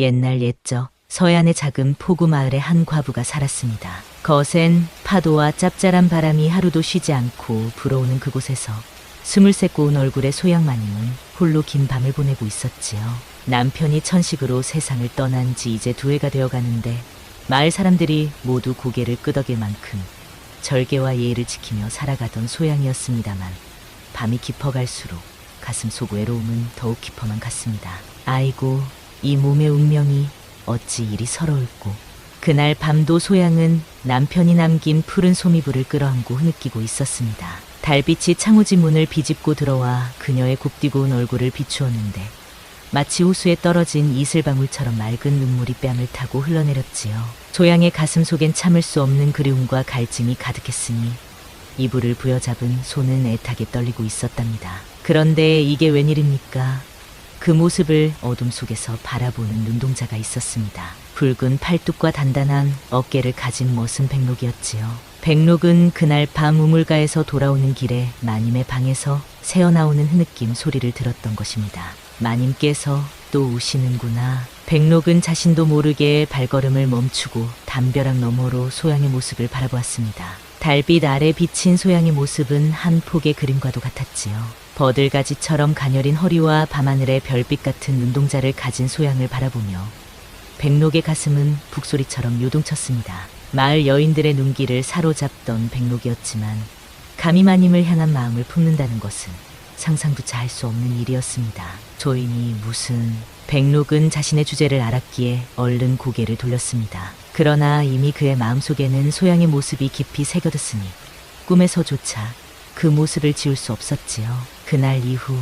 옛날 옛적 서해안의 작은 포구 마을에 한 과부가 살았습니다. 거센 파도와 짭짤한 바람이 하루도 쉬지 않고 불어오는 그곳에서 스물새 고운 얼굴의 소양마님은 홀로 긴 밤을 보내고 있었지요. 남편이 천식으로 세상을 떠난 지 이제 2해가 되어가는데 마을 사람들이 모두 고개를 끄덕일 만큼 절개와 예의를 지키며 살아가던 소양이었습니다만 밤이 깊어갈수록 가슴 속 외로움은 더욱 깊어만 갔습니다. 아이고, 이 몸의 운명이 어찌 이리 서러울꼬. 그날 밤도 소양은 남편이 남긴 푸른 소미불을 끌어안고 흐느끼고 있었습니다. 달빛이 창호지 문을 비집고 들어와 그녀의 곱디고운 얼굴을 비추었는데 마치 호수에 떨어진 이슬방울처럼 맑은 눈물이 뺨을 타고 흘러내렸지요. 소양의 가슴 속엔 참을 수 없는 그리움과 갈증이 가득했으니 이불을 부여잡은 손은 애타게 떨리고 있었답니다. 그런데 이게 웬일입니까? 그 모습을 어둠 속에서 바라보는 눈동자가 있었습니다. 붉은 팔뚝과 단단한 어깨를 가진 멋은 백록이었지요. 백록은 그날 밤 우물가에서 돌아오는 길에 마님의 방에서 새어나오는 흐느낌 소리를 들었던 것입니다. 마님께서 또 우시는구나. 백록은 자신도 모르게 발걸음을 멈추고 담벼락 너머로 소양의 모습을 바라보았습니다. 달빛 아래 비친 소양의 모습은 한 폭의 그림과도 같았지요. 버들가지처럼 가녀린 허리와 밤하늘의 별빛 같은 눈동자를 가진 소양을 바라보며 백록의 가슴은 북소리처럼 요동쳤습니다. 마을 여인들의 눈길을 사로잡던 백록이었지만 감히 마님을 향한 마음을 품는다는 것은 상상조차 할 수 없는 일이었습니다. 조인이 무슨... 백록은 자신의 주제를 알았기에 얼른 고개를 돌렸습니다. 그러나 이미 그의 마음속에는 소양의 모습이 깊이 새겨졌으니 꿈에서조차 그 모습을 지울 수 없었지요. 그날 이후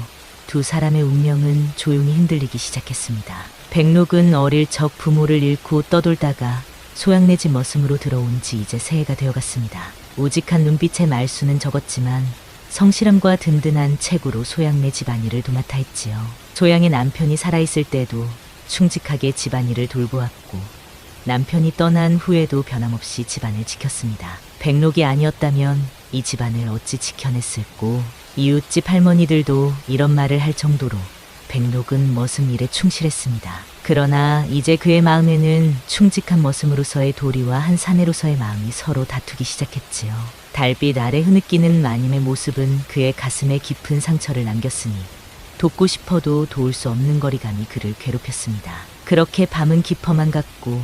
2 사람의 운명은 조용히 흔들리기 시작했습니다. 백록은 어릴 적 부모를 잃고 떠돌다가 소양네 집 머슴으로 들어온 지 이제 새해가 되어갔습니다. 우직한 눈빛의 말수는 적었지만 성실함과 든든한 책으로 소양네 집안일을 도맡아 했지요. 소양의 남편이 살아있을 때도 충직하게 집안일을 돌보았고 남편이 떠난 후에도 변함없이 집안을 지켰습니다. 백록이 아니었다면 이 집안을 어찌 지켜냈을꼬. 이웃집 할머니들도 이런 말을 할 정도로 백록은 머슴 일에 충실했습니다. 그러나 이제 그의 마음에는 충직한 머슴으로서의 도리와 한 사내로서의 마음이 서로 다투기 시작했지요. 달빛 아래 흐느끼는 마님의 모습은 그의 가슴에 깊은 상처를 남겼으니 돕고 싶어도 도울 수 없는 거리감이 그를 괴롭혔습니다. 그렇게 밤은 깊어만 갔고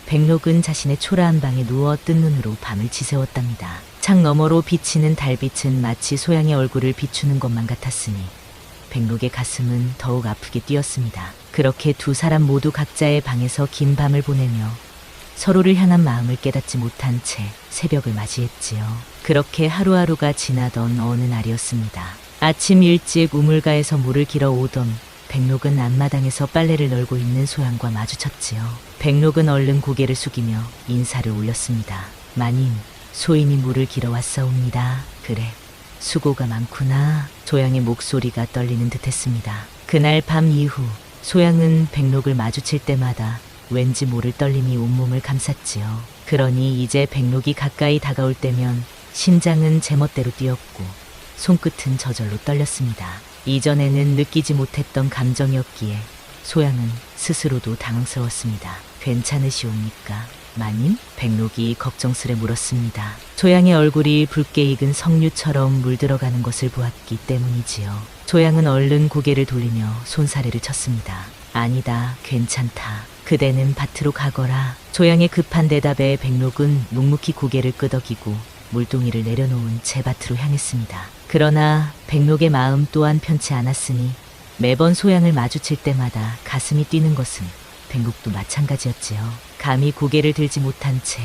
백록은 자신의 초라한 방에 누워 뜬 눈으로 밤을 지새웠답니다. 창 너머로 비치는 달빛은 마치 소양의 얼굴을 비추는 것만 같았으니 백록의 가슴은 더욱 아프게 뛰었습니다. 그렇게 2 사람 모두 각자의 방에서 긴 밤을 보내며 서로를 향한 마음을 깨닫지 못한 채 새벽을 맞이했지요. 그렇게 하루하루가 지나던 어느 날이었습니다. 아침 일찍 우물가에서 물을 길어 오던 백록은 앞마당에서 빨래를 널고 있는 소양과 마주쳤지요. 백록은 얼른 고개를 숙이며 인사를 올렸습니다. 마님, 소인이 물을 길어 왔사옵니다. 그래, 수고가 많구나. 소양의 목소리가 떨리는 듯했습니다. 그날 밤 이후 소양은 백록을 마주칠 때마다 왠지 모를 떨림이 온몸을 감쌌지요. 그러니 이제 백록이 가까이 다가올 때면 심장은 제멋대로 뛰었고 손끝은 저절로 떨렸습니다. 이전에는 느끼지 못했던 감정이었기에 소양은 스스로도 당황스러웠습니다. 괜찮으시옵니까, 마님? 백록이 걱정스레 물었습니다. 소양의 얼굴이 붉게 익은 석류처럼 물들어가는 것을 보았기 때문이지요. 소양은 얼른 고개를 돌리며 손사래를 쳤습니다. 아니다, 괜찮다. 그대는 밭으로 가거라. 소양의 급한 대답에 백록은 묵묵히 고개를 끄덕이고 물동이를 내려놓은 채 밭으로 향했습니다. 그러나 백록의 마음 또한 편치 않았으니 매번 소양을 마주칠 때마다 가슴이 뛰는 것은 백록도 마찬가지였지요. 감히 고개를 들지 못한 채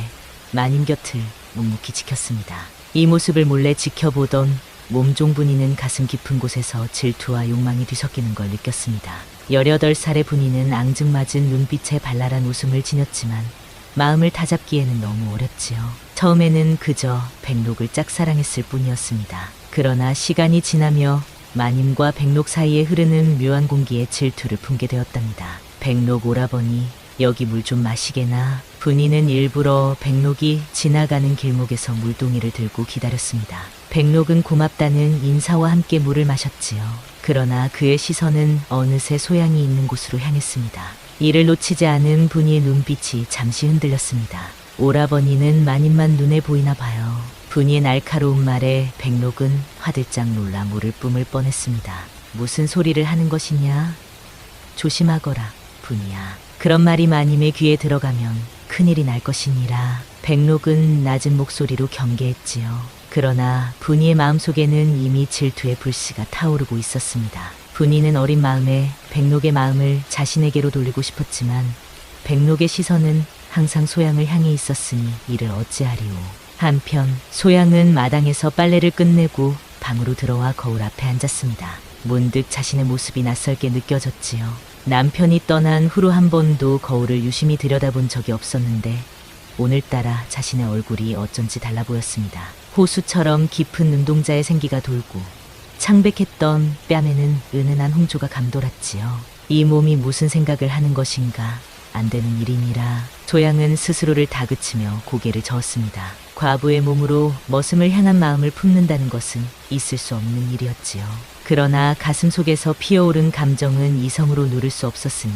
마님 곁을 묵묵히 지켰습니다. 이 모습을 몰래 지켜보던 몸종 분이는 가슴 깊은 곳에서 질투와 욕망이 뒤섞이는 걸 느꼈습니다. 18살의 분이는 앙증맞은 눈빛에 발랄한 웃음을 지녔지만 마음을 다잡기에는 너무 어렵지요. 처음에는 그저 백록을 짝사랑했을 뿐이었습니다. 그러나 시간이 지나며 마님과 백록 사이에 흐르는 묘한 공기에 질투를 품게 되었답니다. 백록 오라버니, 여기 물 좀 마시게나. 분이는 일부러 백록이 지나가는 길목에서 물동이를 들고 기다렸습니다. 백록은 고맙다는 인사와 함께 물을 마셨지요. 그러나 그의 시선은 어느새 소양이 있는 곳으로 향했습니다. 이를 놓치지 않은 분이의 눈빛이 잠시 흔들렸습니다. 오라버니는 마님만 눈에 보이나 봐요. 분이의 날카로운 말에 백록은 화들짝 놀라 물을 뿜을 뻔했습니다. 무슨 소리를 하는 것이냐? 조심하거라, 분이야. 그런 말이 마님의 귀에 들어가면 큰일이 날 것이니라. 백록은 낮은 목소리로 경계했지요. 그러나 분이의 마음속에는 이미 질투의 불씨가 타오르고 있었습니다. 분이는 어린 마음에 백록의 마음을 자신에게로 돌리고 싶었지만 백록의 시선은 항상 소양을 향해 있었으니 이를 어찌하리오. 한편 소양은 마당에서 빨래를 끝내고 방으로 들어와 거울 앞에 앉았습니다. 문득 자신의 모습이 낯설게 느껴졌지요. 남편이 떠난 후로 한 번도 거울을 유심히 들여다본 적이 없었는데 오늘따라 자신의 얼굴이 어쩐지 달라 보였습니다. 호수처럼 깊은 눈동자에 생기가 돌고 창백했던 뺨에는 은은한 홍조가 감돌았지요. 이 몸이 무슨 생각을 하는 것인가, 안 되는 일이니라. 소양은 스스로를 다그치며 고개를 저었습니다. 과부의 몸으로 머슴을 향한 마음을 품는다는 것은 있을 수 없는 일이었지요. 그러나 가슴 속에서 피어오른 감정은 이성으로 누를 수 없었으니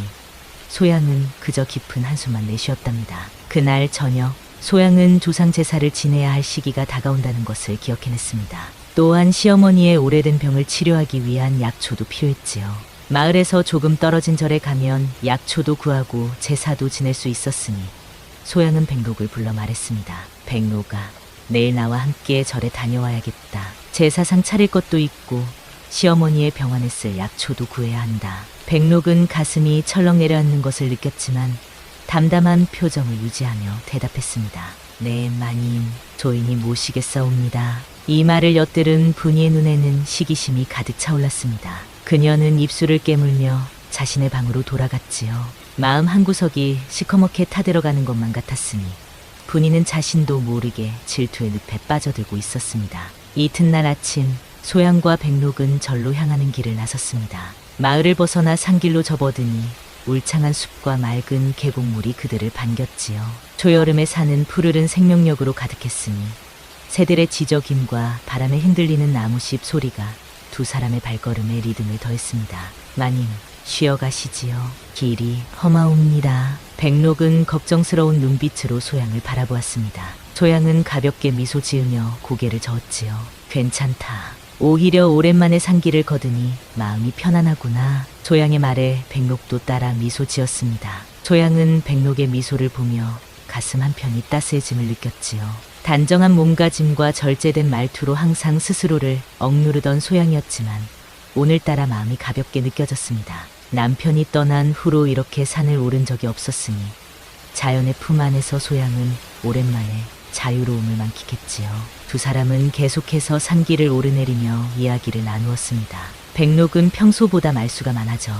소양은 그저 깊은 한숨만 내쉬었답니다. 그날 저녁 소양은 조상 제사를 지내야 할 시기가 다가온다는 것을 기억해냈습니다. 또한 시어머니의 오래된 병을 치료하기 위한 약초도 필요했지요. 마을에서 조금 떨어진 절에 가면 약초도 구하고 제사도 지낼 수 있었으니 소양은 백록을 불러 말했습니다. 백록아, 내일 나와 함께 절에 다녀와야겠다. 제사상 차릴 것도 있고 시어머니의 병원에 쓸 약초도 구해야 한다. 백록은 가슴이 철렁 내려앉는 것을 느꼈지만 담담한 표정을 유지하며 대답했습니다. 네, 마님, 조인이 모시겠사옵니다. 이 말을 엿들은 분이의 눈에는 시기심이 가득 차올랐습니다. 그녀는 입술을 깨물며 자신의 방으로 돌아갔지요. 마음 한구석이 시커멓게 타들어가는 것만 같았으니 분이는 자신도 모르게 질투의 늪에 빠져들고 있었습니다. 이튿날 아침 소양과 백록은 절로 향하는 길을 나섰습니다. 마을을 벗어나 산길로 접어드니 울창한 숲과 맑은 계곡물이 그들을 반겼지요. 초여름의 산은 푸르른 생명력으로 가득했으니 새들의 지저김과 바람에 흔들리는 나무잎 소리가 두 사람의 발걸음에 리듬을 더했습니다. 마님, 쉬어가시지요. 길이 험하옵니다. 백록은 걱정스러운 눈빛으로 소양을 바라보았습니다. 소양은 가볍게 미소 지으며 고개를 저었지요. 괜찮다. 오히려 오랜만에 산길을 걷으니 마음이 편안하구나. 소양의 말에 백록도 따라 미소 지었습니다. 소양은 백록의 미소를 보며 가슴 한편이 따스해짐을 느꼈지요. 단정한 몸가짐과 절제된 말투로 항상 스스로를 억누르던 소양이었지만 오늘따라 마음이 가볍게 느껴졌습니다. 남편이 떠난 후로 이렇게 산을 오른 적이 없었으니 자연의 품 안에서 소양은 오랜만에 자유로움을 만끽했지요. 두 사람은 계속해서 산길을 오르내리며 이야기를 나누었습니다. 백록은 평소보다 말수가 많아져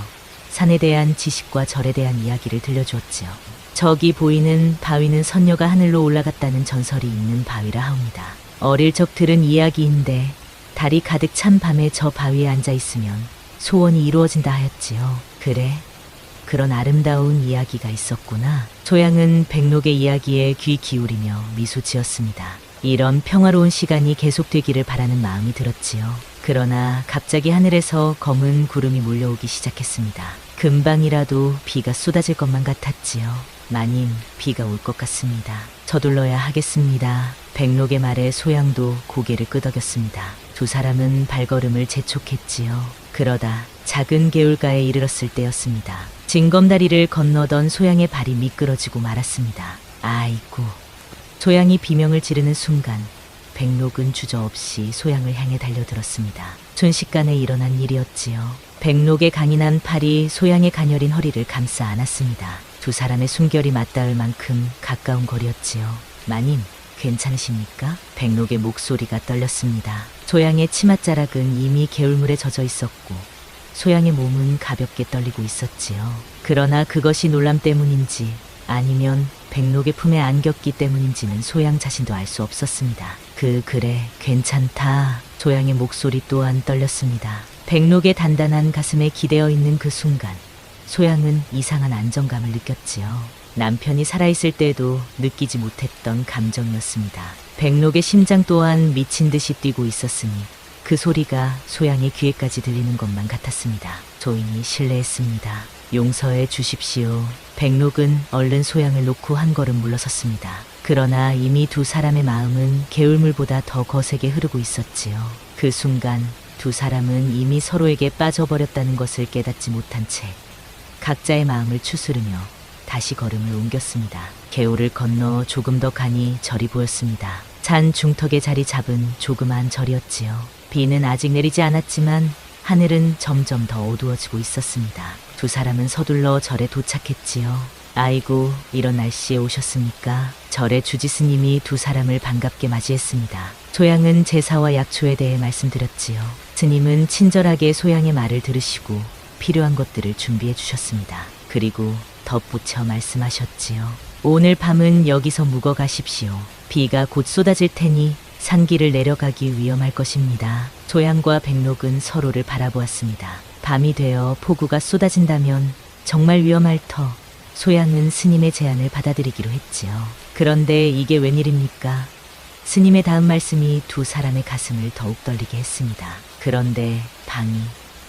산에 대한 지식과 절에 대한 이야기를 들려주었지요. 저기 보이는 바위는 선녀가 하늘로 올라갔다는 전설이 있는 바위라 하옵니다. 어릴 적 들은 이야기인데 달이 가득 찬 밤에 저 바위에 앉아 있으면 소원이 이루어진다 하였지요. 그래, 그런 아름다운 이야기가 있었구나. 소양은 백록의 이야기에 귀 기울이며 미소 지었습니다. 이런 평화로운 시간이 계속되기를 바라는 마음이 들었지요. 그러나 갑자기 하늘에서 검은 구름이 몰려오기 시작했습니다. 금방이라도 비가 쏟아질 것만 같았지요. 마님, 비가 올 것 같습니다. 서둘러야 하겠습니다. 백록의 말에 소양도 고개를 끄덕였습니다. 두 사람은 발걸음을 재촉했지요. 그러다 작은 개울가에 이르렀을 때였습니다. 징검다리를 건너던 소양의 발이 미끄러지고 말았습니다. 아이고. 소양이 비명을 지르는 순간 백록은 주저없이 소양을 향해 달려들었습니다. 순식간에 일어난 일이었지요. 백록의 강인한 팔이 소양의 가녀린 허리를 감싸 안았습니다. 두 사람의 숨결이 맞닿을 만큼 가까운 거리였지요. 마님, 괜찮으십니까? 백록의 목소리가 떨렸습니다. 소양의 치맛자락은 이미 개울물에 젖어 있었고 소양의 몸은 가볍게 떨리고 있었지요. 그러나 그것이 놀람 때문인지 아니면 백록의 품에 안겼기 때문인지는 소양 자신도 알 수 없었습니다. 그래, 괜찮다. 소양의 목소리 또한 떨렸습니다. 백록의 단단한 가슴에 기대어 있는 그 순간 소양은 이상한 안정감을 느꼈지요. 남편이 살아있을 때도 느끼지 못했던 감정이었습니다. 백록의 심장 또한 미친 듯이 뛰고 있었으니 그 소리가 소양의 귀에까지 들리는 것만 같았습니다. 조인이 실례했습니다. 용서해 주십시오. 백록은 얼른 소양을 놓고 한 걸음 물러섰습니다. 그러나 이미 두 사람의 마음은 개울물보다 더 거세게 흐르고 있었지요. 그 순간 두 사람은 이미 서로에게 빠져버렸다는 것을 깨닫지 못한 채 각자의 마음을 추스르며 다시 걸음을 옮겼습니다. 개울을 건너 조금 더 가니 절이 보였습니다. 산 중턱에 자리 잡은 조그만 절이었지요. 비는 아직 내리지 않았지만 하늘은 점점 더 어두워지고 있었습니다. 두 사람은 서둘러 절에 도착했지요. 아이고, 이런 날씨에 오셨습니까? 절의 주지스님이 두 사람을 반갑게 맞이했습니다. 소양은 제사와 약초에 대해 말씀드렸지요. 스님은 친절하게 소양의 말을 들으시고 필요한 것들을 준비해 주셨습니다. 그리고 덧붙여 말씀하셨지요. 오늘 밤은 여기서 묵어 가십시오. 비가 곧 쏟아질 테니 산길을 내려가기 위험할 것입니다. 소양과 백록은 서로를 바라보았습니다. 밤이 되어 폭우가 쏟아진다면 정말 위험할 터 소양은 스님의 제안을 받아들이기로 했지요. 그런데 이게 웬일입니까? 스님의 다음 말씀이 두 사람의 가슴을 더욱 떨리게 했습니다. 그런데 방이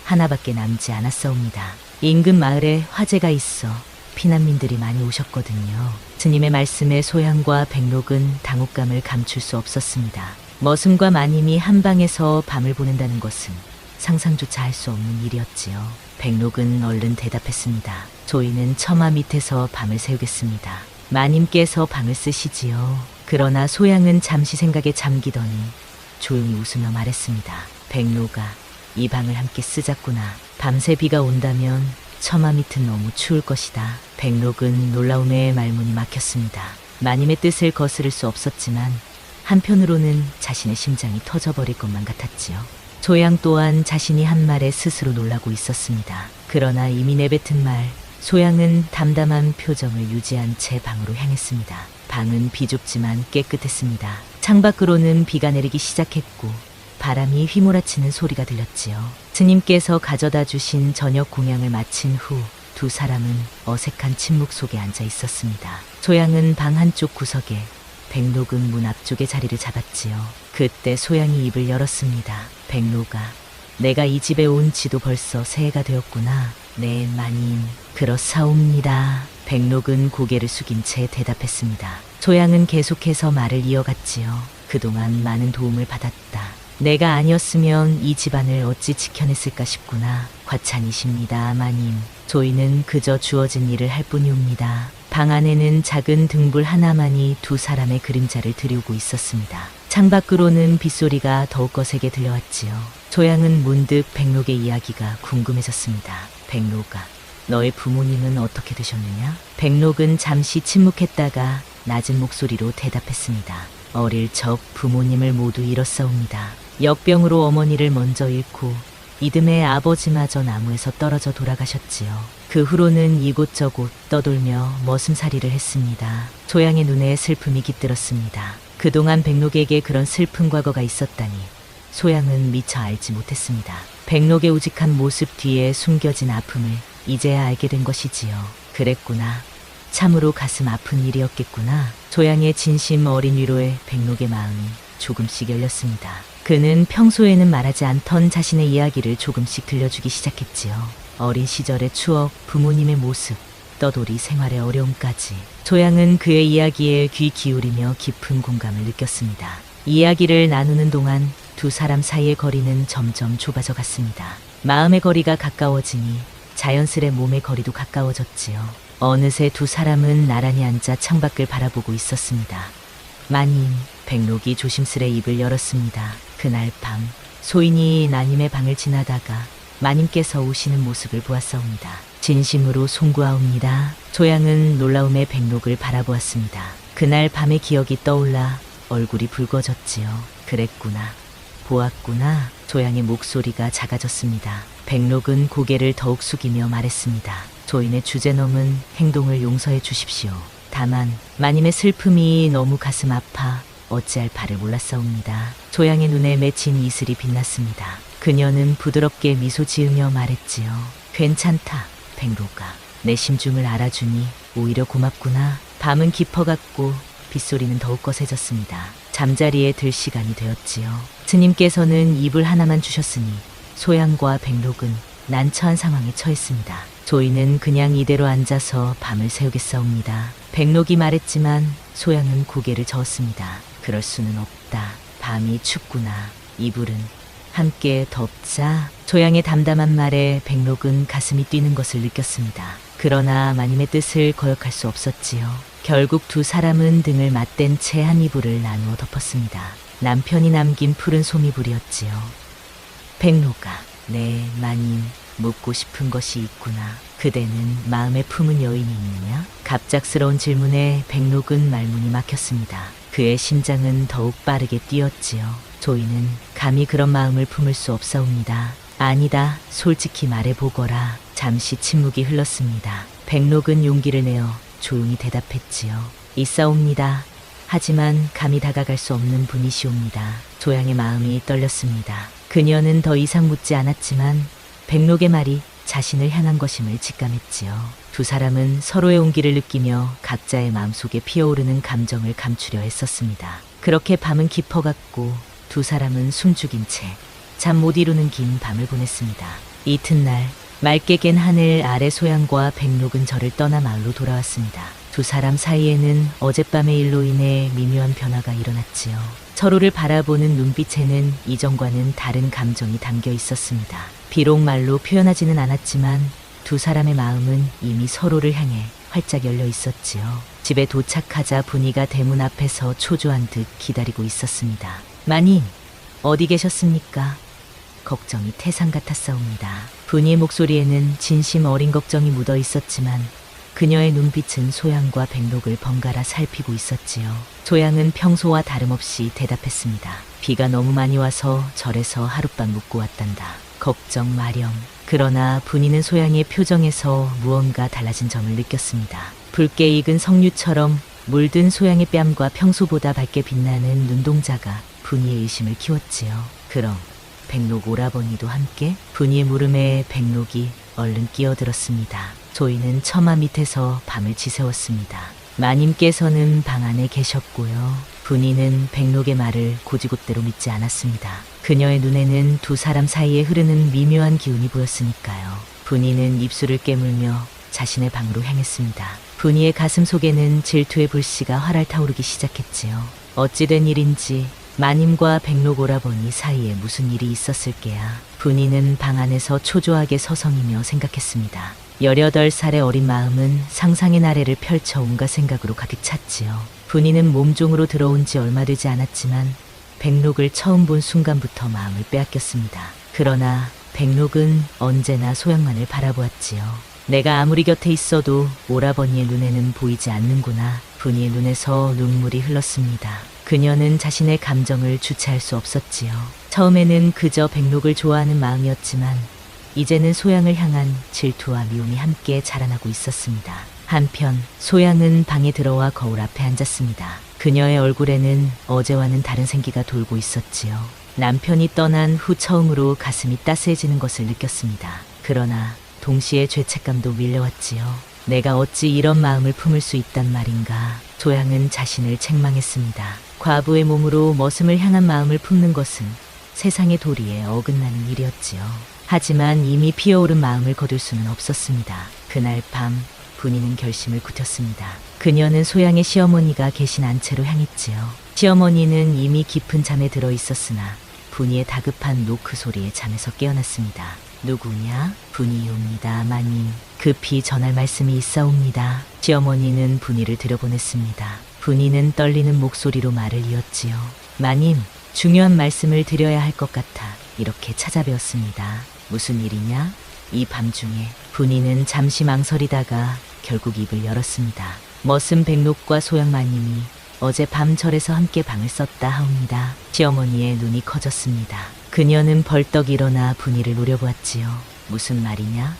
하나밖에 남지 않았사옵니다. 인근 마을에 화재가 있어 피난민들이 많이 오셨거든요. 스님의 말씀에 소양과 백록은 당혹감을 감출 수 없었습니다. 머슴과 마님이 한 방에서 밤을 보낸다는 것은 상상조차 할 수 없는 일이었지요. 백록은 얼른 대답했습니다. 저희는 처마 밑에서 밤을 새우겠습니다. 마님께서 방을 쓰시지요. 그러나 소양은 잠시 생각에 잠기더니 조용히 웃으며 말했습니다. 백록아, 이 방을 함께 쓰자꾸나. 밤새 비가 온다면 처마 밑은 너무 추울 것이다. 백록은 놀라움에 말문이 막혔습니다. 마님의 뜻을 거스를 수 없었지만 한편으로는 자신의 심장이 터져버릴 것만 같았지요. 소양 또한 자신이 한 말에 스스로 놀라고 있었습니다. 그러나 이미 내뱉은 말, 소양은 담담한 표정을 유지한 채 방으로 향했습니다. 방은 비좁지만 깨끗했습니다. 창밖으로는 비가 내리기 시작했고 바람이 휘몰아치는 소리가 들렸지요. 스님께서 가져다 주신 저녁 공양을 마친 후 두 사람은 어색한 침묵 속에 앉아 있었습니다. 소양은 방 한쪽 구석에, 백록은 문 앞쪽에 자리를 잡았지요. 그때 소양이 입을 열었습니다. 백록아, 내가 이 집에 온 지도 벌써 새해가 되었구나. 네, 마님, 그렇사옵니다. 백록은 고개를 숙인 채 대답했습니다. 소양은 계속해서 말을 이어갔지요. 그동안 많은 도움을 받았다. 내가 아니었으면 이 집안을 어찌 지켜냈을까 싶구나. 과찬이십니다, 마님. 저희는 그저 주어진 일을 할 뿐이옵니다. 방 안에는 작은 등불 하나만이 두 사람의 그림자를 드리우고 있었습니다. 창밖으로는 빗소리가 더욱 거세게 들려왔지요. 소양은 문득 백록의 이야기가 궁금해졌습니다. 백록아, 너의 부모님은 어떻게 되셨느냐? 백록은 잠시 침묵했다가 낮은 목소리로 대답했습니다. 어릴 적 부모님을 모두 잃었사옵니다. 역병으로 어머니를 먼저 잃고 이듬해 아버지마저 나무에서 떨어져 돌아가셨지요. 그 후로는 이곳저곳 떠돌며 머슴살이를 했습니다. 소양의 눈에 슬픔이 깃들었습니다. 그동안 백록에게 그런 슬픈 과거가 있었다니 소양은 미처 알지 못했습니다. 백록의 우직한 모습 뒤에 숨겨진 아픔을 이제야 알게 된 것이지요. 그랬구나. 참으로 가슴 아픈 일이었겠구나. 소양의 진심 어린 위로에 백록의 마음이 조금씩 열렸습니다. 그는 평소에는 말하지 않던 자신의 이야기를 조금씩 들려주기 시작했지요. 어린 시절의 추억, 부모님의 모습, 떠돌이 생활의 어려움까지. 소양은 그의 이야기에 귀 기울이며 깊은 공감을 느꼈습니다. 이야기를 나누는 동안 두 사람 사이의 거리는 점점 좁아져 갔습니다. 마음의 거리가 가까워지니 자연스레 몸의 거리도 가까워졌지요. 어느새 두 사람은 나란히 앉아 창밖을 바라보고 있었습니다. 마님, 백록이 조심스레 입을 열었습니다. 그날 밤 소인이 나님의 방을 지나다가 마님께서 오시는 모습을 보았사옵니다. 진심으로 송구하옵니다. 소양은 놀라움에 백록을 바라보았습니다. 그날 밤의 기억이 떠올라 얼굴이 붉어졌지요. 그랬구나. 보았구나. 소양의 목소리가 작아졌습니다. 백록은 고개를 더욱 숙이며 말했습니다. 소인의 주제넘은 행동을 용서해 주십시오. 다만 마님의 슬픔이 너무 가슴 아파 어찌할 바를 몰랐사옵니다. 소양의 눈에 맺힌 이슬이 빛났습니다. 그녀는 부드럽게 미소 지으며 말했지요. 괜찮다, 백록아. 내 심중을 알아주니 오히려 고맙구나. 밤은 깊어갔고 빗소리는 더욱 거세졌습니다. 잠자리에 들 시간이 되었지요. 스님께서는 이불 하나만 주셨으니 소양과 백록은 난처한 상황에 처했습니다. 조이는 그냥 이대로 앉아서 밤을 새우겠사옵니다. 백록이 말했지만 소양은 고개를 저었습니다. 그럴 수는 없다. 밤이 춥구나. 이불은 함께 덮자. 소양의 담담한 말에 백록은 가슴이 뛰는 것을 느꼈습니다. 그러나 마님의 뜻을 거역할 수 없었지요. 결국 두 사람은 등을 맞댄 채 한 이불을 나누어 덮었습니다. 남편이 남긴 푸른 소미불이었지요. 백록아, 네, 마님, 묻고 싶은 것이 있구나. 그대는 마음에 품은 여인이 있느냐? 갑작스러운 질문에 백록은 말문이 막혔습니다. 그의 심장은 더욱 빠르게 뛰었지요. 조이는 감히 그런 마음을 품을 수 없사옵니다. 아니다, 솔직히 말해보거라. 잠시 침묵이 흘렀습니다. 백록은 용기를 내어 조용히 대답했지요. 있사옵니다. 하지만 감히 다가갈 수 없는 분이시옵니다. 조양의 마음이 떨렸습니다. 그녀는 더 이상 묻지 않았지만 백록의 말이 자신을 향한 것임을 직감했지요. 두 사람은 서로의 온기를 느끼며 각자의 마음속에 피어오르는 감정을 감추려 했었습니다. 그렇게 밤은 깊어갔고 두 사람은 숨죽인 채 잠 못 이루는 긴 밤을 보냈습니다. 이튿날 맑게 갠 하늘 아래 소양과 백록은 저를 떠나 마을로 돌아왔습니다. 두 사람 사이에는 어젯밤의 일로 인해 미묘한 변화가 일어났지요. 서로를 바라보는 눈빛에는 이전과는 다른 감정이 담겨 있었습니다. 비록 말로 표현하지는 않았지만 두 사람의 마음은 이미 서로를 향해 활짝 열려 있었지요. 집에 도착하자 분이가 대문 앞에서 초조한 듯 기다리고 있었습니다. 마님, 어디 계셨습니까? 걱정이 태산 같았사옵니다. 분이의 목소리에는 진심 어린 걱정이 묻어 있었지만 그녀의 눈빛은 소양과 백록을 번갈아 살피고 있었지요. 소양은 평소와 다름없이 대답했습니다. 비가 너무 많이 와서 절에서 하룻밤 묵고 왔단다. 걱정 마렴. 그러나 분이는 소양의 표정에서 무언가 달라진 점을 느꼈습니다. 붉게 익은 석류처럼 물든 소양의 뺨과 평소보다 밝게 빛나는 눈동자가 분이의 의심을 키웠지요. 그럼 백록 오라버니도 함께? 분이의 물음에 백록이 얼른 끼어들었습니다. 조이는 처마 밑에서 밤을 지새웠습니다. 마님께서는 방 안에 계셨고요. 분이는 백록의 말을 고지곳대로 믿지 않았습니다. 그녀의 눈에는 두 사람 사이에 흐르는 미묘한 기운이 보였으니까요. 분이는 입술을 깨물며 자신의 방으로 향했습니다. 분이의 가슴 속에는 질투의 불씨가 활활 타오르기 시작했지요. 어찌된 일인지 마님과 백록 오라버니 사이에 무슨 일이 있었을게야. 분이는 방 안에서 초조하게 서성이며 생각했습니다. 18살의 어린 마음은 상상의 나래를 펼쳐 온갖 생각으로 가득 찼지요. 분이는 몸종으로 들어온 지 얼마 되지 않았지만 백록을 처음 본 순간부터 마음을 빼앗겼습니다. 그러나 백록은 언제나 소양만을 바라보았지요. 내가 아무리 곁에 있어도 오라버니의 눈에는 보이지 않는구나. 분이의 눈에서 눈물이 흘렀습니다. 그녀는 자신의 감정을 주체할 수 없었지요. 처음에는 그저 백록을 좋아하는 마음이었지만 이제는 소양을 향한 질투와 미움이 함께 자라나고 있었습니다. 한편 소양은 방에 들어와 거울 앞에 앉았습니다. 그녀의 얼굴에는 어제와는 다른 생기가 돌고 있었지요. 남편이 떠난 후 처음으로 가슴이 따스해지는 것을 느꼈습니다. 그러나 동시에 죄책감도 밀려왔지요. 내가 어찌 이런 마음을 품을 수 있단 말인가. 소양은 자신을 책망했습니다. 과부의 몸으로 머슴을 향한 마음을 품는 것은 세상의 도리에 어긋나는 일이었지요. 하지만 이미 피어오른 마음을 거둘 수는 없었습니다. 그날 밤 분이는 결심을 굳혔습니다. 그녀는 소양의 시어머니가 계신 안채로 향했지요. 시어머니는 이미 깊은 잠에 들어 있었으나 분이의 다급한 노크 소리에 잠에서 깨어났습니다. 누구냐? 분이옵니다, 마님. 급히 전할 말씀이 있사옵니다. 시어머니는 분이를 들여보냈습니다. 분이는 떨리는 목소리로 말을 이었지요. 마님, 중요한 말씀을 드려야 할 것 같아 이렇게 찾아뵈었습니다. 무슨 일이냐? 이 밤중에 분이는 잠시 망설이다가 결국 입을 열었습니다. 머슴 백록과 소양마님이 어제 밤 절에서 함께 방을 썼다 하옵니다. 시어머니의 눈이 커졌습니다. 그녀는 벌떡 일어나 분이를 노려보았지요. 무슨 말이냐?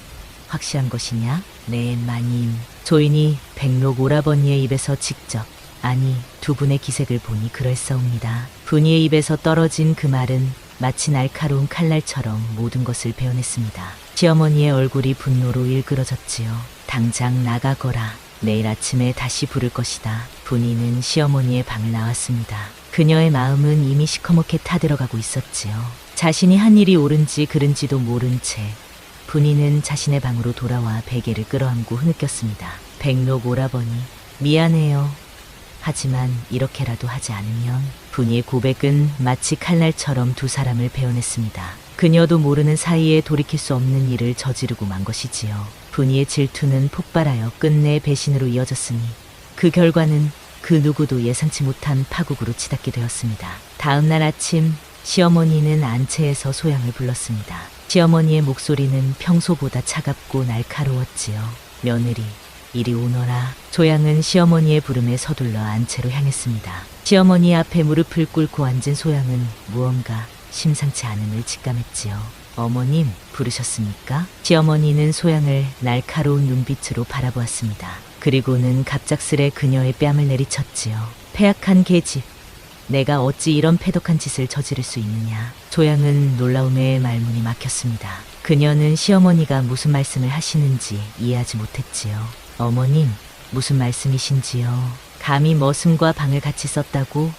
확실한 것이냐? 네, 마님. 조인이 백록 오라버니의 입에서 직접, 아니 두 분의 기색을 보니 그럴싸옵니다. 분이의 입에서 떨어진 그 말은 마치 날카로운 칼날처럼 모든 것을 베어냈습니다. 시어머니의 얼굴이 분노로 일그러졌지요. 당장 나가거라. 내일 아침에 다시 부를 것이다. 분이는 시어머니의 방을 나왔습니다. 그녀의 마음은 이미 시커멓게 타들어가고 있었지요. 자신이 한 일이 옳은지 그른지도 모른 채 분이는 자신의 방으로 돌아와 베개를 끌어안고 흐느꼈습니다. 백록 오라버니, 미안해요. 하지만 이렇게라도 하지 않으면. 분이의 고백은 마치 칼날처럼 두 사람을 베어냈습니다. 그녀도 모르는 사이에 돌이킬 수 없는 일을 저지르고 만 것이지요. 분이의 질투는 폭발하여 끝내 배신으로 이어졌으니 그 결과는 그 누구도 예상치 못한 파국으로 치닫게 되었습니다. 다음 날 아침 시어머니는 안채에서 소양을 불렀습니다. 시어머니의 목소리는 평소보다 차갑고 날카로웠지요. 며느리, 이리 오너라. 소양은 시어머니의 부름에 서둘러 안채로 향했습니다. 시어머니 앞에 무릎을 꿇고 앉은 소양은 무언가 심상치 않음을 직감했지요. 어머님, 부르셨습니까? 시어머니는 소양을 날카로운 눈빛으로 바라보았습니다. 그리고는 갑작스레 그녀의 뺨을 내리쳤지요. 패악한 계집, 내가 어찌 이런 패독한 짓을 저지를 수 있느냐. 소양은 놀라움에 말문이 막혔습니다. 그녀는 시어머니가 무슨 말씀을 하시는지 이해하지 못했지요. 어머님, 무슨 말씀이신지요? 감히 머슴과 방을 같이 썼다고?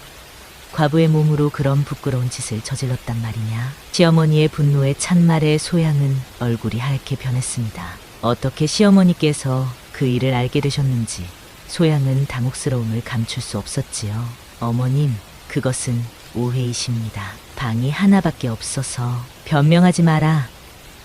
과부의 몸으로 그런 부끄러운 짓을 저질렀단 말이냐? 시어머니의 분노에 찬 말에 소양은 얼굴이 하얗게 변했습니다. 어떻게 시어머니께서 그 일을 알게 되셨는지 소양은 당혹스러움을 감출 수 없었지요. 어머님, 그것은 오해이십니다. 방이 하나밖에 없어서. 변명하지 마라.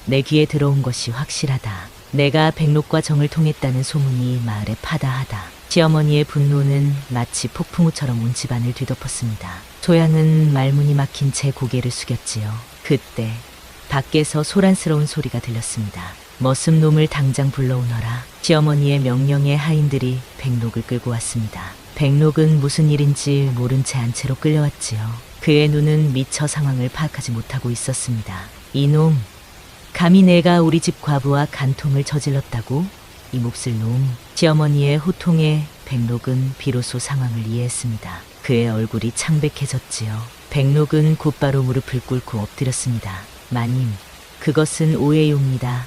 내 귀에 들어온 것이 확실하다. 내가 백록과 정을 통했다는 소문이 마을에 파다하다. 시어머니의 분노는 마치 폭풍우처럼 온 집안을 뒤덮었습니다. 소양은 말문이 막힌 채 고개를 숙였지요. 그때 밖에서 소란스러운 소리가 들렸습니다. 머슴 놈을 당장 불러오너라. 시어머니의 명령에 하인들이 백록을 끌고 왔습니다. 백록은 무슨 일인지 모른 채 안채로 끌려왔지요. 그의 눈은 미처 상황을 파악하지 못하고 있었습니다. 이놈, 감히 내가 우리 집 과부와 간통을 저질렀다고? 이 몹쓸 놈. 시어머니의 호통에 백록은 비로소 상황을 이해했습니다. 그의 얼굴이 창백해졌지요. 백록은 곧바로 무릎을 꿇고 엎드렸습니다. 마님, 그것은 오해요입니다.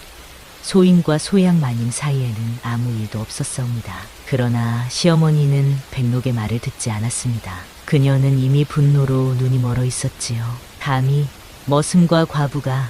소인과 소양 마님 사이에는 아무 일도 없었사옵니다. 그러나 시어머니는 백록의 말을 듣지 않았습니다. 그녀는 이미 분노로 눈이 멀어 있었지요. 감히 머슴과 과부가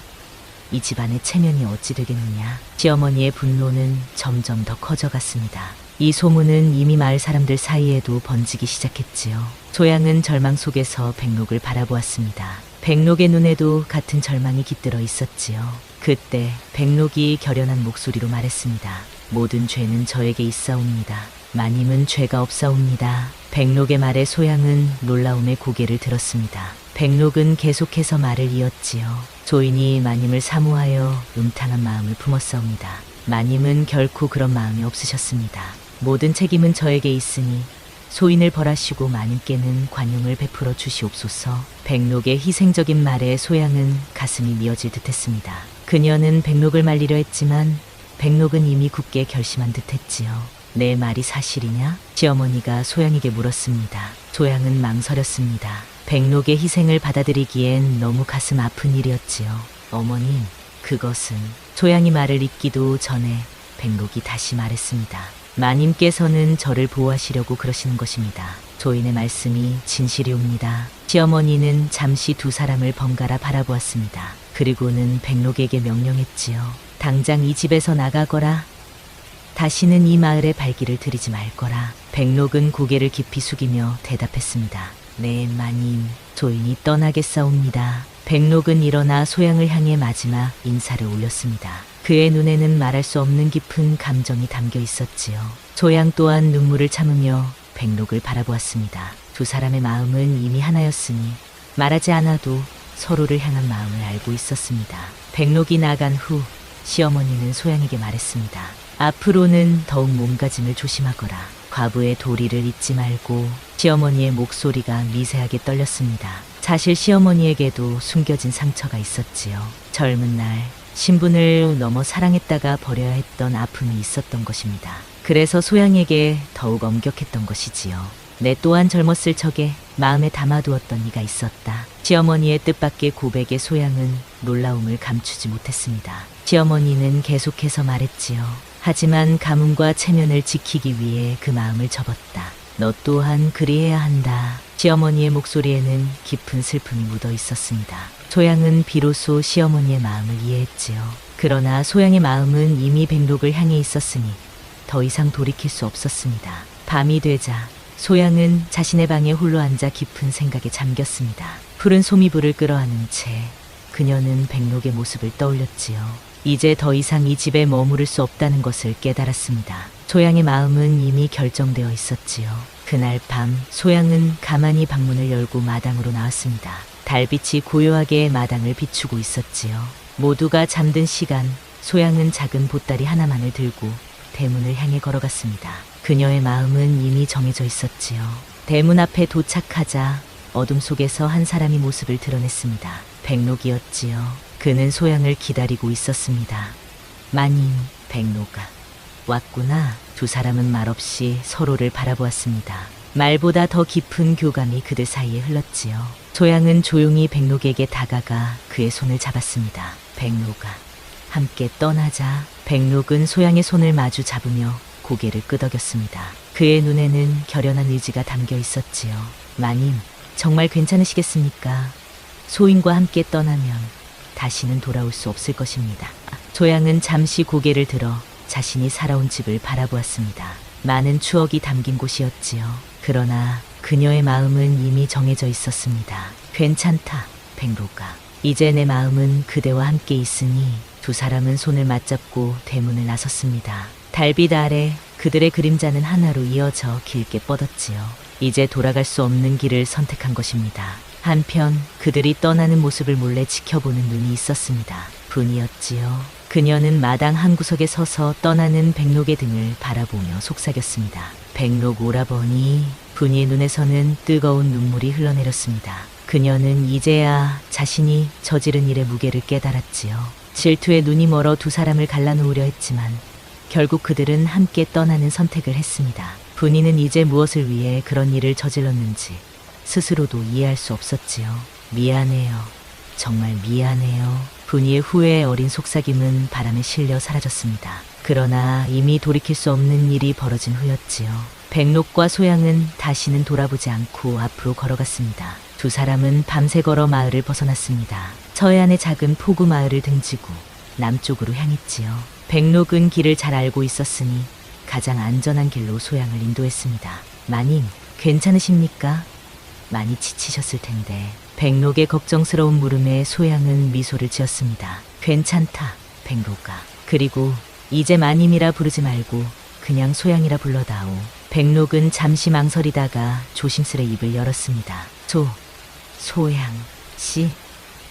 이 집안의 체면이 어찌 되겠느냐. 시어머니의 분노는 점점 더 커져갔습니다. 이 소문은 이미 마을 사람들 사이에도 번지기 시작했지요. 소양은 절망 속에서 백록을 바라보았습니다. 백록의 눈에도 같은 절망이 깃들어 있었지요. 그때 백록이 결연한 목소리로 말했습니다. 모든 죄는 저에게 있사옵니다. 마님은 죄가 없사옵니다. 백록의 말에 소양은 놀라움에 고개를 들었습니다. 백록은 계속해서 말을 이었지요. 소인이 마님을 사모하여 음탕한 마음을 품었사옵니다. 마님은 결코 그런 마음이 없으셨습니다. 모든 책임은 저에게 있으니 소인을 벌하시고 마님께는 관용을 베풀어 주시옵소서. 백록의 희생적인 말에 소양은 가슴이 미어질 듯했습니다. 그녀는 백록을 말리려 했지만 백록은 이미 굳게 결심한 듯했지요. 내 말이 사실이냐? 시어머니가 소양에게 물었습니다. 소양은 망설였습니다. 백록의 희생을 받아들이기엔 너무 가슴 아픈 일이었지요. 어머님, 그것은. 소양이 말을 잇기도 전에 백록이 다시 말했습니다. 마님께서는 저를 보호하시려고 그러시는 것입니다. 소인의 말씀이 진실이옵니다. 시어머니는 잠시 두 사람을 번갈아 바라보았습니다. 그리고는 백록에게 명령했지요. 당장 이 집에서 나가거라. 다시는 이 마을에 발길을 들이지 말거라. 백록은 고개를 깊이 숙이며 대답했습니다. 네, 마님. 소인이 떠나겠사옵니다. 백록은 일어나 소양을 향해 마지막 인사를 올렸습니다. 그의 눈에는 말할 수 없는 깊은 감정이 담겨 있었지요. 소양 또한 눈물을 참으며 백록을 바라보았습니다. 두 사람의 마음은 이미 하나였으니 말하지 않아도 서로를 향한 마음을 알고 있었습니다. 백록이 나간 후 시어머니는 소양에게 말했습니다. 앞으로는 더욱 몸가짐을 조심하거라. 과부의 도리를 잊지 말고. 시어머니의 목소리가 미세하게 떨렸습니다. 사실 시어머니에게도 숨겨진 상처가 있었지요. 젊은 날 신분을 넘어 사랑했다가 버려야 했던 아픔이 있었던 것입니다. 그래서 소양에게 더욱 엄격했던 것이지요. 내 또한 젊었을 적에 마음에 담아두었던 이가 있었다. 시어머니의 뜻밖의 고백에 소양은 놀라움을 감추지 못했습니다. 시어머니는 계속해서 말했지요. 하지만 가문과 체면을 지키기 위해 그 마음을 접었다. 너 또한 그리해야 한다. 시어머니의 목소리에는 깊은 슬픔이 묻어 있었습니다. 소양은 비로소 시어머니의 마음을 이해했지요. 그러나 소양의 마음은 이미 백록을 향해 있었으니 더 이상 돌이킬 수 없었습니다. 밤이 되자 소양은 자신의 방에 홀로 앉아 깊은 생각에 잠겼습니다. 푸른 소미불을 끌어안은 채 그녀는 백록의 모습을 떠올렸지요. 이제 더 이상 이 집에 머무를 수 없다는 것을 깨달았습니다. 소양의 마음은 이미 결정되어 있었지요. 그날 밤 소양은 가만히 방문을 열고 마당으로 나왔습니다. 달빛이 고요하게 마당을 비추고 있었지요. 모두가 잠든 시간 소양은 작은 보따리 하나만을 들고 대문을 향해 걸어갔습니다. 그녀의 마음은 이미 정해져 있었지요. 대문 앞에 도착하자 어둠 속에서 한 사람이 모습을 드러냈습니다. 백록이었지요. 그는 소양을 기다리고 있었습니다. 마님, 백록아. 왔구나. 두 사람은 말없이 서로를 바라보았습니다. 말보다 더 깊은 교감이 그들 사이에 흘렀지요. 소양은 조용히 백록에게 다가가 그의 손을 잡았습니다. 백록아, 함께 떠나자. 백록은 소양의 손을 마주 잡으며 고개를 끄덕였습니다. 그의 눈에는 결연한 의지가 담겨 있었지요. 마님, 정말 괜찮으시겠습니까? 소인과 함께 떠나면 다시는 돌아올 수 없을 것입니다. 소양은 잠시 고개를 들어 자신이 살아온 집을 바라보았습니다. 많은 추억이 담긴 곳이었지요. 그러나 그녀의 마음은 이미 정해져 있었습니다. 괜찮다, 백록아. 이제 내 마음은 그대와 함께 있으니. 두 사람은 손을 맞잡고 대문을 나섰습니다. 달빛 아래 그들의 그림자는 하나로 이어져 길게 뻗었지요. 이제 돌아갈 수 없는 길을 선택한 것입니다. 한편 그들이 떠나는 모습을 몰래 지켜보는 눈이 있었습니다. 분이었지요. 그녀는 마당 한 구석에 서서 떠나는 백록의 등을 바라보며 속삭였습니다. 백록 오라버니. 분이의 눈에서는 뜨거운 눈물이 흘러내렸습니다. 그녀는 이제야 자신이 저지른 일의 무게를 깨달았지요. 질투에 눈이 멀어 두 사람을 갈라놓으려 했지만 결국 그들은 함께 떠나는 선택을 했습니다. 분이는 이제 무엇을 위해 그런 일을 저질렀는지 스스로도 이해할 수 없었지요. 미안해요. 정말 미안해요. 분이의 후회에 어린 속삭임은 바람에 실려 사라졌습니다. 그러나 이미 돌이킬 수 없는 일이 벌어진 후였지요. 백록과 소양은 다시는 돌아보지 않고 앞으로 걸어갔습니다. 두 사람은 밤새 걸어 마을을 벗어났습니다. 서해안의 작은 포구 마을을 등지고 남쪽으로 향했지요. 백록은 길을 잘 알고 있었으니 가장 안전한 길로 소양을 인도했습니다. 마님, 괜찮으십니까? 많이 지치셨을 텐데. 백록의 걱정스러운 물음에 소양은 미소를 지었습니다. 괜찮다, 백록아. 그리고 이제 마님이라 부르지 말고 그냥 소양이라 불러다오. 백록은 잠시 망설이다가 조심스레 입을 열었습니다. 소양 씨.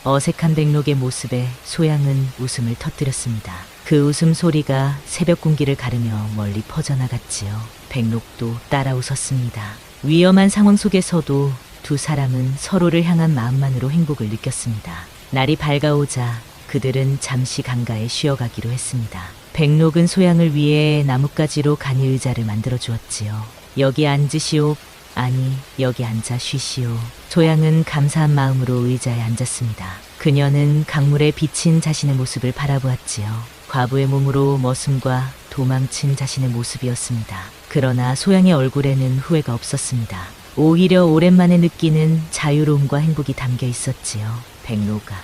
어색한 백록의 모습에 소양은 웃음을 터뜨렸습니다. 그 웃음소리가 새벽 공기를 가르며 멀리 퍼져나갔지요. 백록도 따라 웃었습니다. 위험한 상황 속에서도 두 사람은 서로를 향한 마음만으로 행복을 느꼈습니다. 날이 밝아오자 그들은 잠시 강가에 쉬어가기로 했습니다. 백록은 소양을 위해 나뭇가지로 간이 의자를 만들어 주었지요. 여기 앉으시오. 아니, 여기 앉아 쉬시오. 소양은 감사한 마음으로 의자에 앉았습니다. 그녀는 강물에 비친 자신의 모습을 바라보았지요. 과부의 몸으로 머슴과 도망친 자신의 모습이었습니다. 그러나 소양의 얼굴에는 후회가 없었습니다. 오히려 오랜만에 느끼는 자유로움과 행복이 담겨 있었지요. 백록아,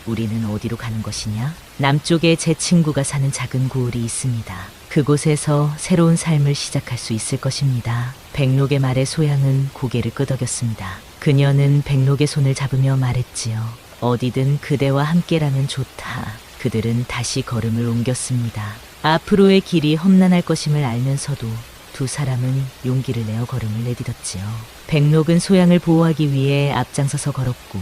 우리는 어디로 가는 것이냐? 남쪽에 제 친구가 사는 작은 고을이 있습니다. 그곳에서 새로운 삶을 시작할 수 있을 것입니다. 백록의 말에 소양은 고개를 끄덕였습니다. 그녀는 백록의 손을 잡으며 말했지요. 어디든 그대와 함께라면 좋다. 그들은 다시 걸음을 옮겼습니다. 앞으로의 길이 험난할 것임을 알면서도 두 사람은 용기를 내어 걸음을 내딛었지요. 백록은 소양을 보호하기 위해 앞장서서 걸었고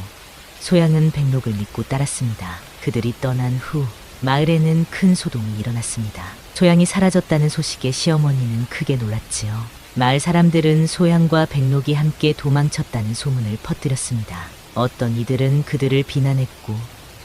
소양은 백록을 믿고 따랐습니다. 그들이 떠난 후 마을에는 큰 소동이 일어났습니다. 소양이 사라졌다는 소식에 시어머니는 크게 놀랐지요. 마을 사람들은 소양과 백록이 함께 도망쳤다는 소문을 퍼뜨렸습니다. 어떤 이들은 그들을 비난했고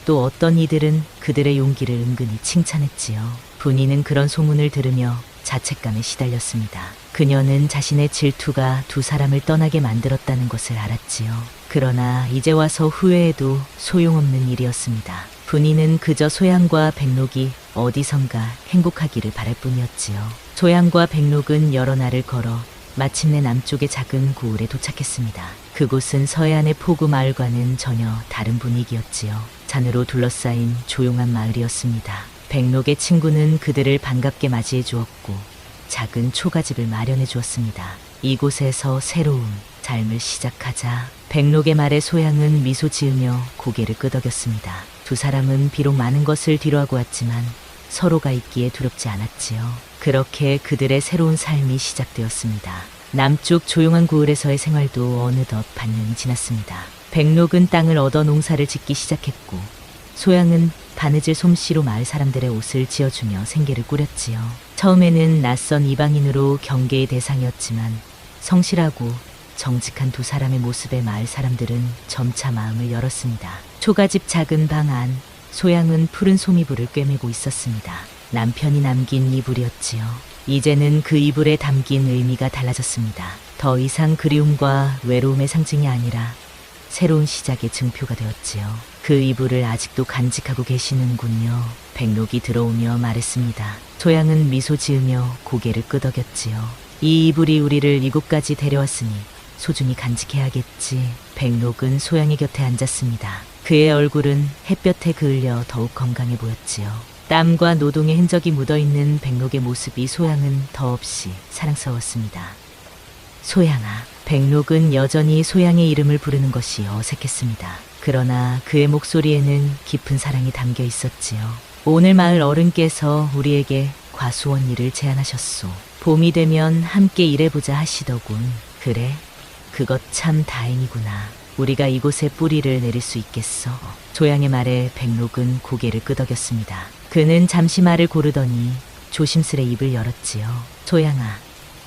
또 어떤 이들은 그들의 용기를 은근히 칭찬했지요. 분이는 그런 소문을 들으며 자책감에 시달렸습니다. 그녀는 자신의 질투가 두 사람을 떠나게 만들었다는 것을 알았지요. 그러나 이제 와서 후회해도 소용없는 일이었습니다. 분이는 그저 소양과 백록이 어디선가 행복하기를 바랄 뿐이었지요. 소양과 백록은 여러 날을 걸어 마침내 남쪽의 작은 고을에 도착했습니다. 그곳은 서해안의 포구 마을과는 전혀 다른 분위기였지요. 잔으로 둘러싸인 조용한 마을이었습니다. 백록의 친구는 그들을 반갑게 맞이해 주었고 작은 초가집을 마련해 주었습니다. 이곳에서 새로운 삶을 시작하자. 백록의 말에 소양은 미소 지으며 고개를 끄덕였습니다. 두 사람은 비록 많은 것을 뒤로하고 왔지만 서로가 있기에 두렵지 않았지요. 그렇게 그들의 새로운 삶이 시작되었습니다. 남쪽 조용한 고을에서의 생활도 어느덧 반년이 지났습니다. 백록은 땅을 얻어 농사를 짓기 시작했고 소양은 바느질 솜씨로 마을 사람들의 옷을 지어주며 생계를 꾸렸지요. 처음에는 낯선 이방인으로 경계의 대상이었지만 성실하고 정직한 두 사람의 모습에 마을 사람들은 점차 마음을 열었습니다. 초가집 작은 방 안 소양은 푸른 소미불을 꿰매고 있었습니다. 남편이 남긴 이불이었지요. 이제는 그 이불에 담긴 의미가 달라졌습니다. 더 이상 그리움과 외로움의 상징이 아니라 새로운 시작의 증표가 되었지요. 그 이불을 아직도 간직하고 계시는군요. 백록이 들어오며 말했습니다. 소양은 미소 지으며 고개를 끄덕였지요. 이 이불이 우리를 이곳까지 데려왔으니 소중히 간직해야겠지. 백록은 소양의 곁에 앉았습니다. 그의 얼굴은 햇볕에 그을려 더욱 건강해 보였지요. 땀과 노동의 흔적이 묻어있는 백록의 모습이 소양은 더없이 사랑스러웠습니다. 소양아. 백록은 여전히 소양의 이름을 부르는 것이 어색했습니다. 그러나 그의 목소리에는 깊은 사랑이 담겨 있었지요. 오늘 마을 어른께서 우리에게 과수원 일을 제안하셨소. 봄이 되면 함께 일해보자 하시더군. 그래? 그것 참 다행이구나. 우리가 이곳에 뿌리를 내릴 수 있겠어. 소양의 말에 백록은 고개를 끄덕였습니다. 그는 잠시 말을 고르더니 조심스레 입을 열었지요. 소양아,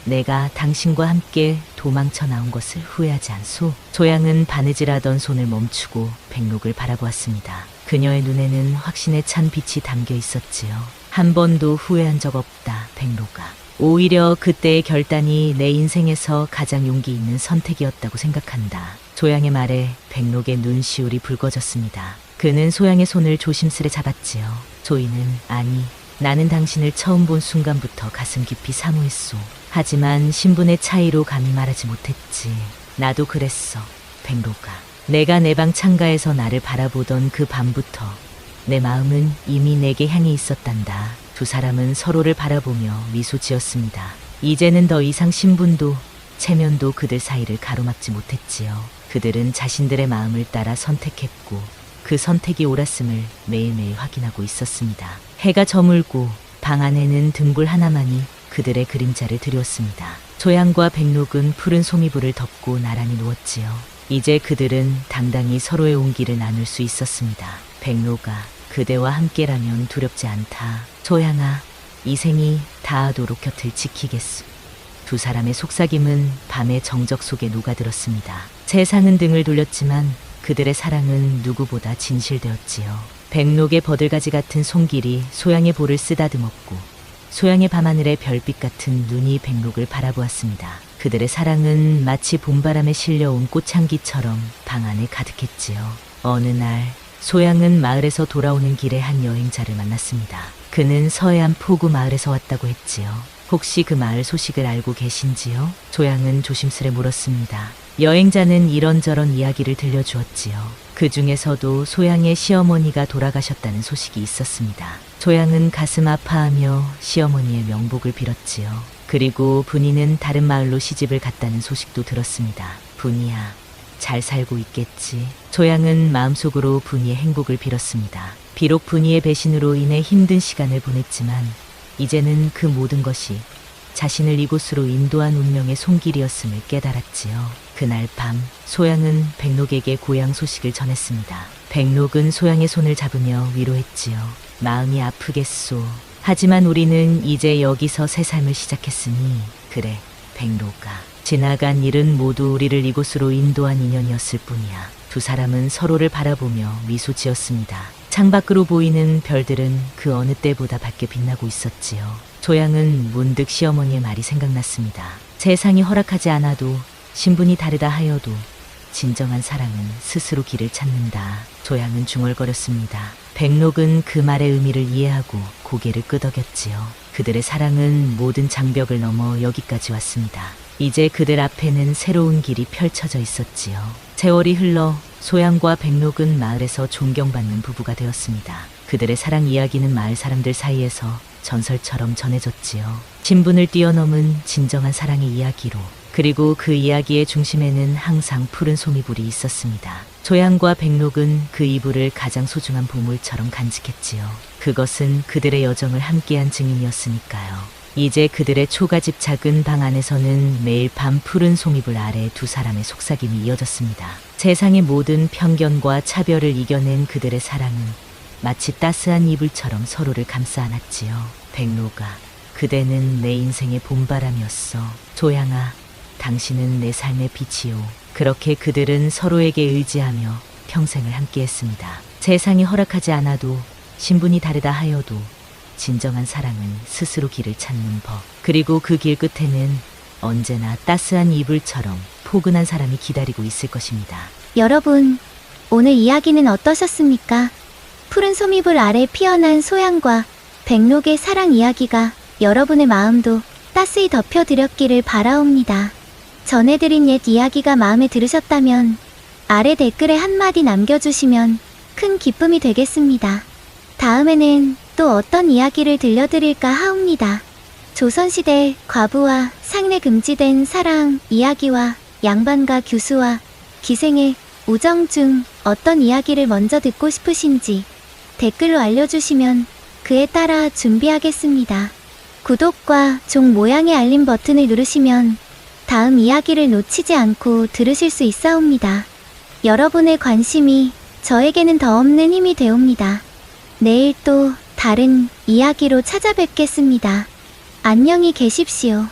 내가 당신과 함께 도망쳐 나온 것을 후회하지 않소. 소양은 바느질하던 손을 멈추고 백록을 바라보았습니다. 그녀의 눈에는 확신에 찬 빛이 담겨 있었지요. 한 번도 후회한 적 없다, 백록아. 오히려 그때의 결단이 내 인생에서 가장 용기 있는 선택이었다고 생각한다. 소양의 말에 백록의 눈시울이 붉어졌습니다. 그는 소양의 손을 조심스레 잡았지요. 소희는 아니, 나는 당신을 처음 본 순간부터 가슴 깊이 사모했소. 하지만 신분의 차이로 감히 말하지 못했지. 나도 그랬어, 백록아. 내가 내 방 창가에서 나를 바라보던 그 밤부터 내 마음은 이미 내게 향해 있었단다. 두 사람은 서로를 바라보며 미소 지었습니다. 이제는 더 이상 신분도 체면도 그들 사이를 가로막지 못했지요. 그들은 자신들의 마음을 따라 선택했고 그 선택이 옳았음을 매일매일 확인하고 있었습니다. 해가 저물고 방 안에는 등불 하나만이 그들의 그림자를 드리웠습니다. 소양과 백록은 푸른 소미불을 덮고 나란히 누웠지요. 이제 그들은 당당히 서로의 온기를 나눌 수 있었습니다. 백록아, 그대와 함께라면 두렵지 않다. 소양아, 이 생이 다하도록 곁을 지키겠소. 두 사람의 속삭임은 밤의 정적 속에 녹아들었습니다. 세상은 등을 돌렸지만 그들의 사랑은 누구보다 진실되었지요. 백록의 버들가지 같은 손길이 소양의 볼을 쓰다듬었고 소양의 밤하늘의 별빛 같은 눈이 백록을 바라보았습니다. 그들의 사랑은 마치 봄바람에 실려온 꽃향기처럼 방 안에 가득했지요. 어느 날 소양은 마을에서 돌아오는 길에 한 여행자를 만났습니다. 그는 서해안 포구 마을에서 왔다고 했지요. 혹시 그 마을 소식을 알고 계신지요? 소양은 조심스레 물었습니다. 여행자는 이런저런 이야기를 들려주었지요. 그 중에서도 소양의 시어머니가 돌아가셨다는 소식이 있었습니다. 소양은 가슴 아파하며 시어머니의 명복을 빌었지요. 그리고 분이는 다른 마을로 시집을 갔다는 소식도 들었습니다. 분이야, 잘 살고 있겠지. 소양은 마음속으로 분이의 행복을 빌었습니다. 비록 분이의 배신으로 인해 힘든 시간을 보냈지만 이제는 그 모든 것이 자신을 이곳으로 인도한 운명의 손길이었음을 깨달았지요. 그날 밤 소양은 백록에게 고향 소식을 전했습니다. 백록은 소양의 손을 잡으며 위로했지요. 마음이 아프겠소. 하지만 우리는 이제 여기서 새 삶을 시작했으니 그래, 백록아. 지나간 일은 모두 우리를 이곳으로 인도한 인연이었을 뿐이야. 두 사람은 서로를 바라보며 미소 지었습니다. 창밖으로 보이는 별들은 그 어느 때보다 밝게 빛나고 있었지요. 소양은 문득 시어머니의 말이 생각났습니다. 세상이 허락하지 않아도 신분이 다르다 하여도 진정한 사랑은 스스로 길을 찾는다. 소양은 중얼거렸습니다. 백록은 그 말의 의미를 이해하고 고개를 끄덕였지요. 그들의 사랑은 모든 장벽을 넘어 여기까지 왔습니다. 이제 그들 앞에는 새로운 길이 펼쳐져 있었지요. 세월이 흘러 소양과 백록은 마을에서 존경받는 부부가 되었습니다. 그들의 사랑 이야기는 마을 사람들 사이에서 전설처럼 전해졌지요. 신분을 뛰어넘은 진정한 사랑의 이야기로. 그리고 그 이야기의 중심에는 항상 푸른 소미불이 있었습니다. 소양과 백록은 그 이불을 가장 소중한 보물처럼 간직했지요. 그것은 그들의 여정을 함께한 증인이었으니까요. 이제 그들의 초가집 작은 방 안에서는 매일 밤 푸른 소미불 아래 두 사람의 속삭임이 이어졌습니다. 세상의 모든 편견과 차별을 이겨낸 그들의 사랑은 마치 따스한 이불처럼 서로를 감싸 안았지요. 백로가, 그대는 내 인생의 봄바람이었어. 소양아, 당신은 내 삶의 빛이요. 그렇게 그들은 서로에게 의지하며 평생을 함께했습니다. 세상이 허락하지 않아도, 신분이 다르다 하여도 진정한 사랑은 스스로 길을 찾는 법. 그리고 그 길 끝에는 언제나 따스한 이불처럼 포근한 사람이 기다리고 있을 것입니다. 여러분, 오늘 이야기는 어떠셨습니까? 푸른 소미불 아래 피어난 소양과 백록의 사랑 이야기가 여러분의 마음도 따스히 덮여드렸기를 바라옵니다. 전해드린 옛 이야기가 마음에 들으셨다면 아래 댓글에 한마디 남겨주시면 큰 기쁨이 되겠습니다. 다음에는 또 어떤 이야기를 들려드릴까 하옵니다. 조선시대 과부와 상례 금지된 사랑 이야기와 양반과 교수와 기생의 우정 중 어떤 이야기를 먼저 듣고 싶으신지 댓글로 알려주시면 그에 따라 준비하겠습니다. 구독과 종 모양의 알림 버튼을 누르시면 다음 이야기를 놓치지 않고 들으실 수 있사옵니다. 여러분의 관심이 저에게는 더 없는 힘이 되옵니다. 내일 또 다른 이야기로 찾아뵙겠습니다. 안녕히 계십시오.